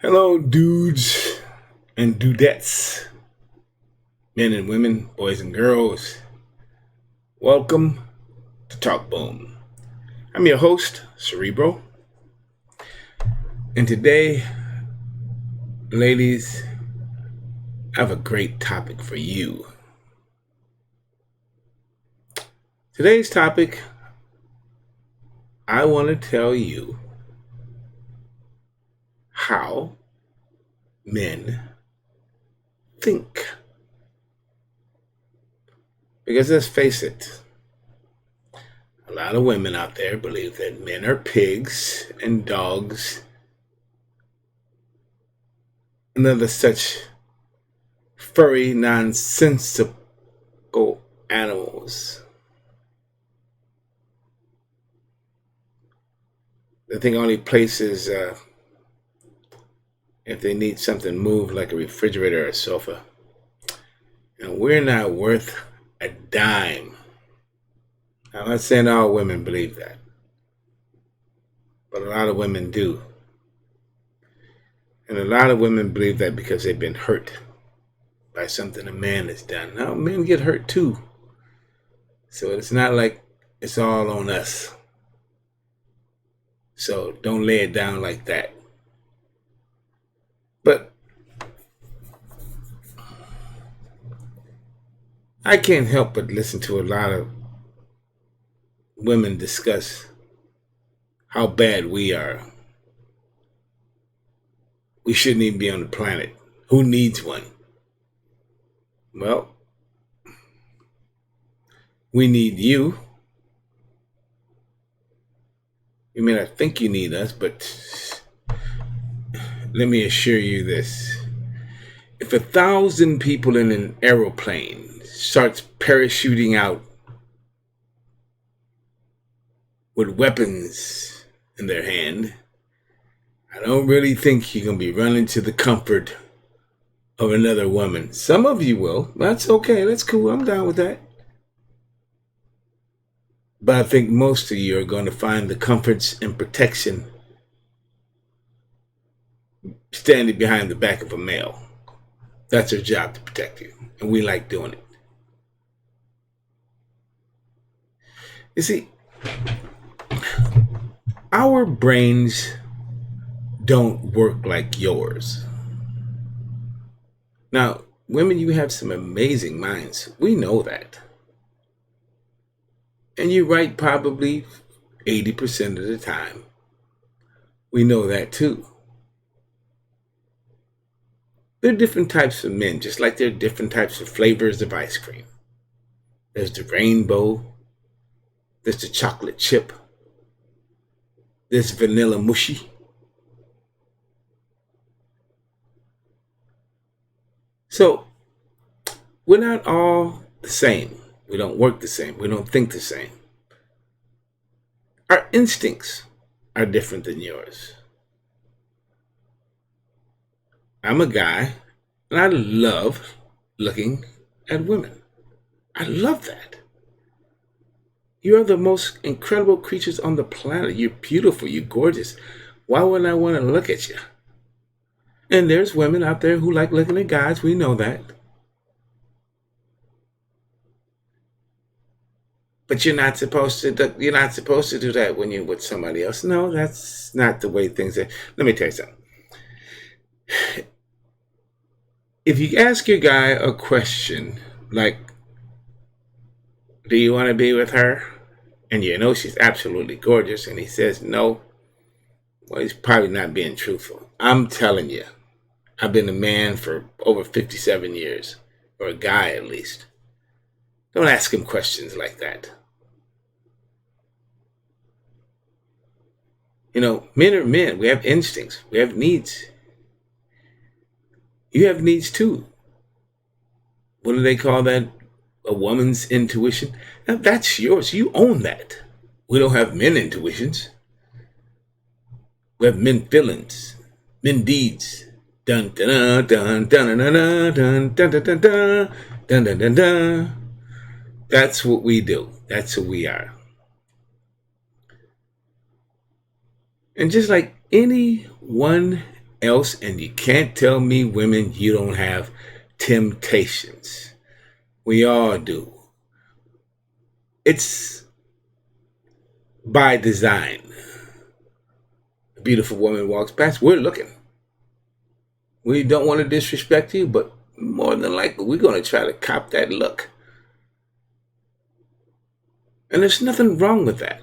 Hello, dudes and dudettes, men and women, boys and girls. Welcome to Talk Boom. I'm your host, Cerebro, and today, ladies, I have a great topic for you. Today's topic, I want to tell you how men think. Because let's face it, a lot of women out there believe that men are pigs and dogs and other such furry, nonsensical animals. They think only places if they need something moved like a refrigerator or a sofa. And we're not worth a dime. I'm not saying all women believe that, but a lot of women do. And a lot of women believe that because they've been hurt by something a man has done. Now, men get hurt too. So it's not like it's all on us. So don't lay it down like that. But I can't help but listen to a lot of women discuss how bad we are. We shouldn't even be on the planet. Who needs one? Well, we need you. You may not think you need us, but let me assure you this. If 1,000 people in an aeroplane starts parachuting out with weapons in their hand, I don't really think you're going to be running to the comfort of another woman. Some of you will. That's okay. That's cool. I'm down with that. But I think most of you are going to find the comforts and protection standing behind the back of a male. That's our job, to protect you. And we like doing it. You see, our brains don't work like yours. Now, women, you have some amazing minds. We know that. And you're right probably 80% of the time. We know that too. There are different types of men, just like there are different types of flavors of ice cream. There's the rainbow, there's the chocolate chip, there's vanilla mushy. So, we're not all the same. We don't work the same. We don't think the same. Our instincts are different than yours. I'm a guy, and I love looking at women. I love that. You are the most incredible creatures on the planet. You're beautiful. You're gorgeous. Why wouldn't I want to look at you? And there's women out there who like looking at guys. We know that. But you're not supposed to. You're not supposed to do that when you're with somebody else. No, that's not the way things are. Let me tell you something. If you ask your guy a question like, "Do you want to be with her?" and you know she's absolutely gorgeous, and he says no, well, he's probably not being truthful. I'm telling you, I've been a man for over 57 years, or a guy at least. Don't ask him questions like that. You know, men are men. We have instincts. We have needs. You have needs too. What do they call that? A woman's intuition? Now, that's yours. You own that. We don't have men intuitions. We have men feelings, men deeds. Dun dun dun dun dun dun dun dun dun dun dun dun dun dun. That's what we do. That's who we are. And just like anyone else, and you can't tell me, women, you don't have temptations. We all do. It's by design. A beautiful woman walks past, we're looking. We don't want to disrespect you, but more than likely, we're going to try to cop that look. And there's nothing wrong with that,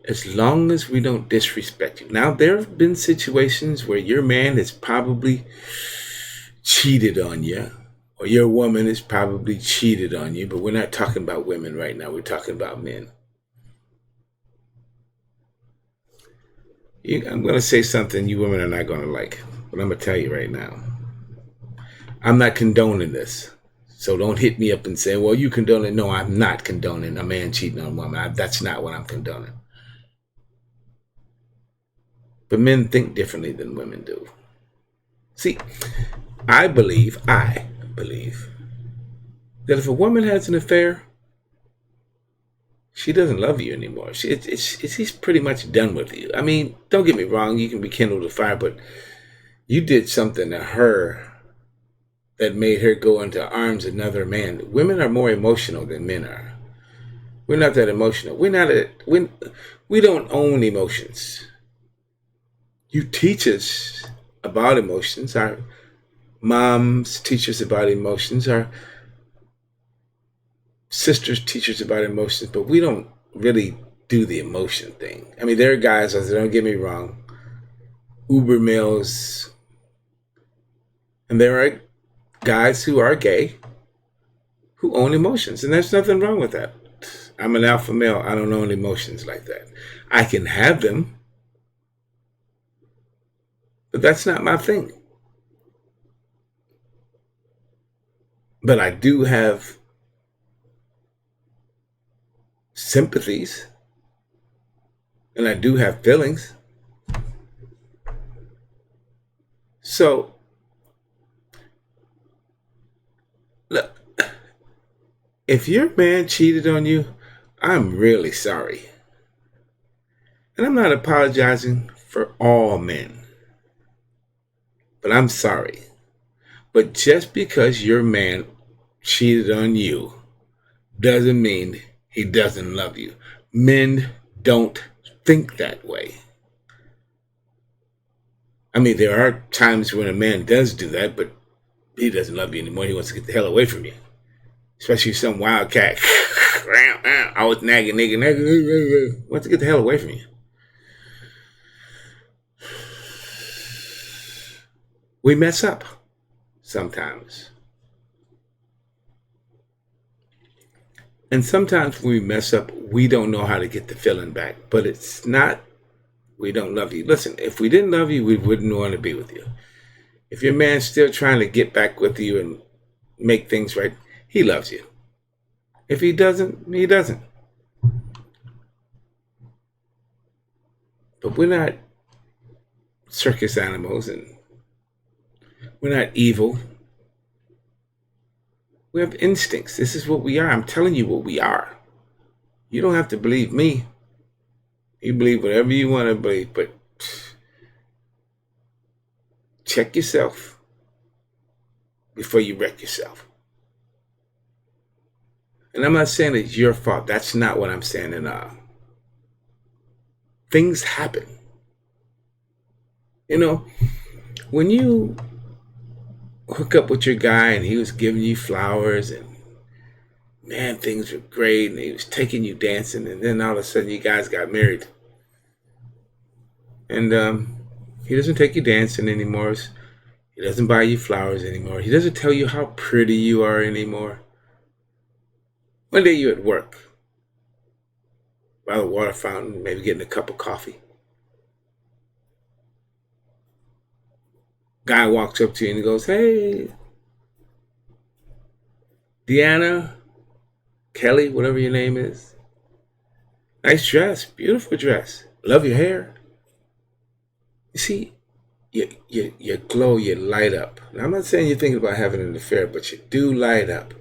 as long as we don't disrespect you. Now, there have been situations where your man has probably cheated on you, or your woman has probably cheated on you, but we're not talking about women right now. We're talking about men. I'm going to say something you women are not going to like, but I'm going to tell you right now. I'm not condoning this. So don't hit me up and say, well, you condone it. No, I'm not condoning a man cheating on a woman. That's not what I'm condoning. But men think differently than women do. See, I believe that if a woman has an affair, she doesn't love you anymore. She's pretty much done with you. I mean, don't get me wrong. You can rekindle the fire, but you did something to her that made her go into arms of another man. Women are more emotional than men are. We're not that emotional. We don't own emotions. You teach us about emotions. Our moms teach us about emotions. Our sisters teach us about emotions, but we don't really do the emotion thing. I mean, there are guys, don't get me wrong, uber males, and there are guys who are gay who own emotions, and there's nothing wrong with that. I'm an alpha male. I don't own emotions like that. I can have them, but that's not my thing. But I do have sympathies, and I do have feelings. So, look, if your man cheated on you, I'm really sorry. And I'm not apologizing for all men, but I'm sorry. But just because your man cheated on you doesn't mean he doesn't love you. Men don't think that way. I mean, there are times when a man does do that, but he doesn't love you anymore. He wants to get the hell away from you. Especially some wildcat. Always nagging, nigga. Wants to get the hell away from you. We mess up sometimes. And sometimes when we mess up, we don't know how to get the feeling back. But it's not we don't love you. Listen, if we didn't love you, we wouldn't want to be with you. If your man's still trying to get back with you and make things right, he loves you. If he doesn't, he doesn't. But we're not circus animals, and we're not evil. We have instincts. This is what we are. I'm telling you what we are. You don't have to believe me. You believe whatever you want to believe, but check yourself before you wreck yourself. And I'm not saying it's your fault. That's not what I'm saying at all. Things happen. You know, when you hook up with your guy and he was giving you flowers and man, things were great and he was taking you dancing, and then all of a sudden you guys got married. And he doesn't take you dancing anymore. He doesn't buy you flowers anymore. He doesn't tell you how pretty you are anymore. One day you're at work by the water fountain, maybe getting a cup of coffee. Guy walks up to you and he goes, "Hey, Deanna, Kelly, whatever your name is. Nice dress, beautiful dress. Love your hair." You see, you glow, you light up. Now, I'm not saying you're thinking about having an affair, but you do light up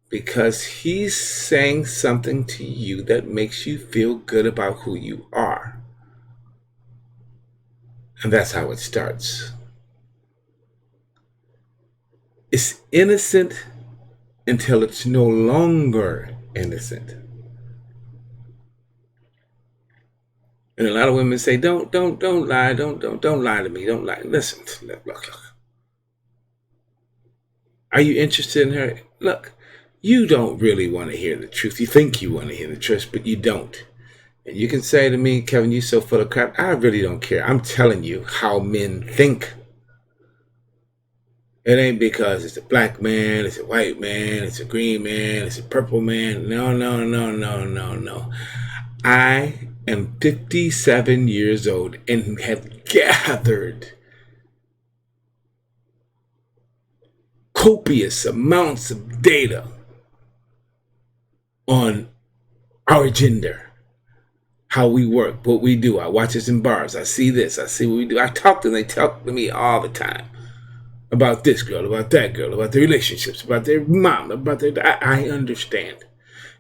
because he's saying something to you that makes you feel good about who you are. And that's how it starts. It's innocent until it's no longer innocent. And a lot of women say, don't lie, don't lie to me, don't lie. Listen, look. Are you interested in her? Look, you don't really want to hear the truth. You think you want to hear the truth, but you don't. And you can say to me, Kevin, you so full of crap. I really don't care. I'm telling you how men think. It ain't because it's a black man, it's a white man, it's a green man, it's a purple man. No, no, no, no, no, no. I am 57 years old and have gathered copious amounts of data on our gender, how we work, what we do. I watch us in bars. I see this. I see what we do. I talk to them. They talk to me all the time about this girl, about that girl, about their relationships, about their mom, about their. I understand.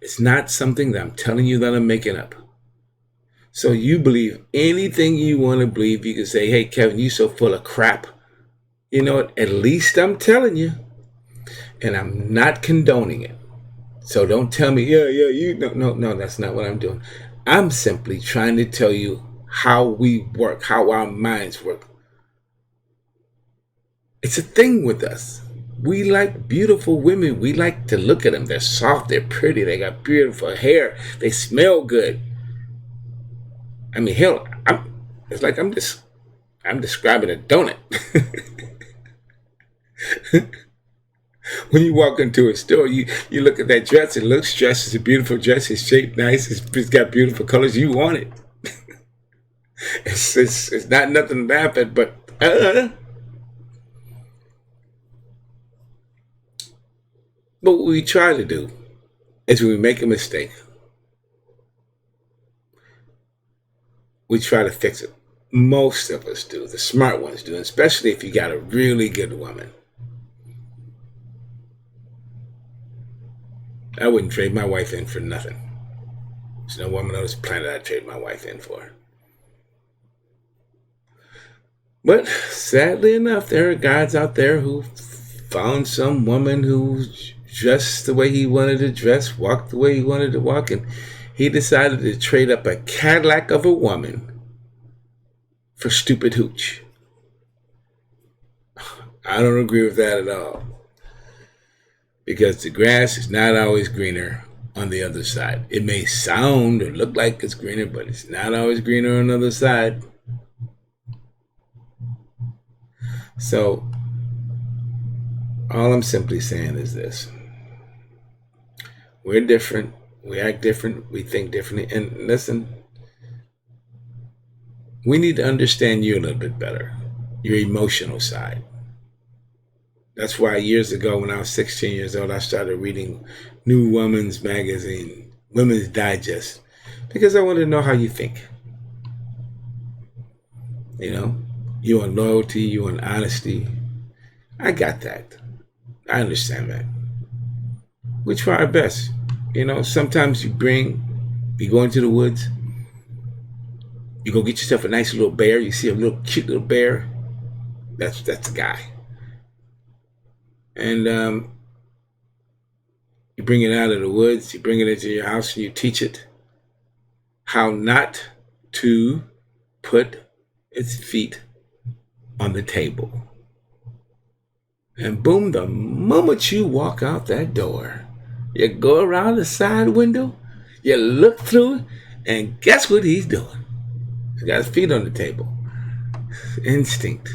It's not something that I'm telling you that I'm making up. So you believe anything you want to believe. You can say, hey, Kevin, you so full of crap. You know what? At least I'm telling you. And I'm not condoning it. So don't tell me, yeah, you no, that's not what I'm doing. I'm simply trying to tell you how we work, how our minds work. It's a thing with us. We like beautiful women. We like to look at them. They're soft, they're pretty, they got beautiful hair, they smell good. I mean, hell, it's like I'm describing a donut. When you walk into a store, you look at that dress. It looks dressed. It's a beautiful dress. It's shaped nice. It's got beautiful colors. You want it. It's not nothing to laugh at, but but what we try to do is when we make a mistake, we try to fix it. Most of us do. The smart ones do, especially if you got a really good woman. I wouldn't trade my wife in for nothing. There's no woman on this planet I'd trade my wife in for. But sadly enough, there are guys out there who found some woman who dressed the way he wanted to dress, walked the way he wanted to walk, and he decided to trade up a Cadillac of a woman for stupid hooch. I don't agree with that at all. Because the grass is not always greener on the other side. It may sound or look like it's greener, but it's not always greener on the other side. So, all I'm simply saying is this. We're different. We act different. We think differently. And listen, we need to understand you a little bit better, your emotional side. That's why years ago, when I was 16 years old, I started reading New Woman's Magazine, Women's Digest, because I wanted to know how you think. You know, you want loyalty, you want honesty. I got that. I understand that. We try our best. You know, sometimes you go into the woods, you go get yourself a nice little bear. You see a little cute little bear. That's the guy. And you bring it out of the woods, you bring it into your house, and you teach it how not to put its feet on the table. And boom, the moment you walk out that door, you go around the side window, you look through it, and guess what he's doing? He's got his feet on the table. Instinct.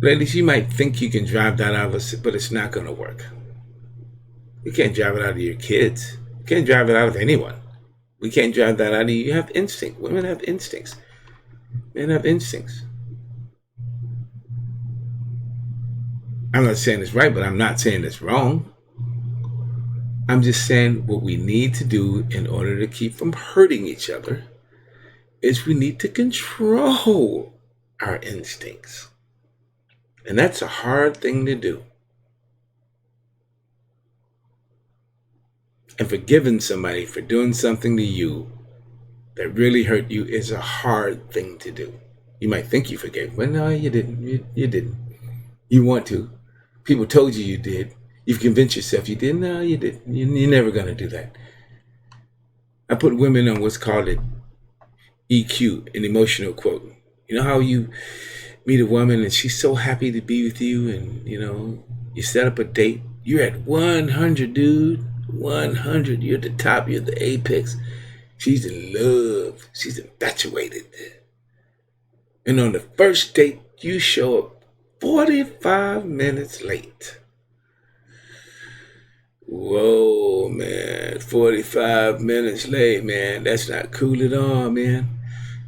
Ladies, you might think you can drive that out of us, but it's not going to work. You can't drive it out of your kids. You can't drive it out of anyone. We can't drive that out of you. You have instinct. Women have instincts. Men have instincts. I'm not saying it's right, but I'm not saying it's wrong. I'm just saying what we need to do in order to keep from hurting each other is we need to control our instincts. And that's a hard thing to do. And forgiving somebody for doing something to you that really hurt you is a hard thing to do. You might think you forgave, but no, you didn't. You didn't. You want to. People told you you did. You've convinced yourself you did. No, you didn't. You're never going to do that. I put women on what's called an EQ, an emotional quote. You know how you meet a woman and she's so happy to be with you, and you set up a date. You're at 100, dude. 100. You're at the top. You're the apex. She's in love. She's infatuated. And on the first date, you show up 45 minutes late. Whoa, man. 45 minutes late, man. That's not cool at all, man.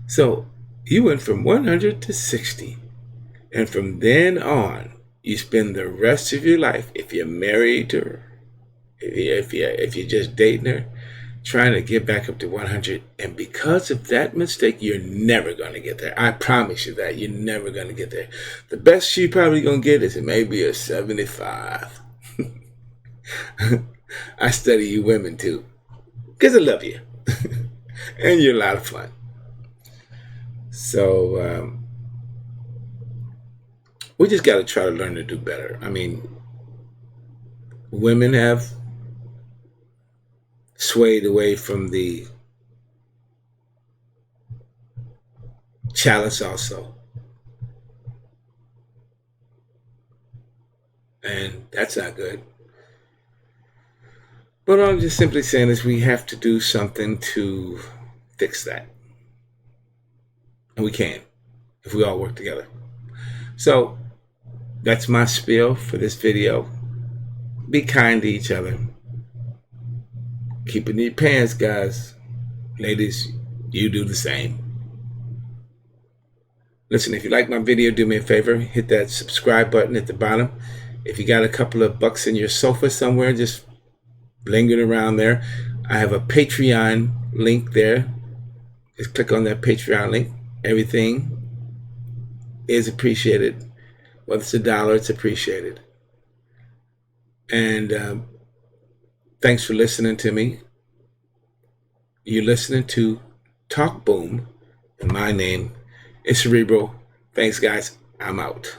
So you went from 100 to 60. And from then on, you spend the rest of your life, if you're married to her, if you're just dating her, trying to get back up to 100. And because of that mistake, you're never going to get there. I promise you that. You're never going to get there. The best you're probably going to get is maybe a 75. I study you women too, because I love you. And you're a lot of fun. So we just got to try to learn to do better. I mean, women have swayed away from the chalice also. And that's not good. But all I'm just simply saying is we have to do something to fix that. And we can if we all work together. So that's my spiel for this video. Be kind to each other. Keep it in your pants, guys. Ladies, you do the same. Listen, if you like my video, do me a favor. Hit that subscribe button at the bottom. If you got a couple of bucks in your sofa somewhere, just lingering around there, I have a Patreon link there. Just click on that Patreon link. Everything is appreciated. Whether it's $1, it's appreciated. And thanks for listening to me. You're listening to Talk Boom, and my name is Cerebral. Thanks, guys. I'm out.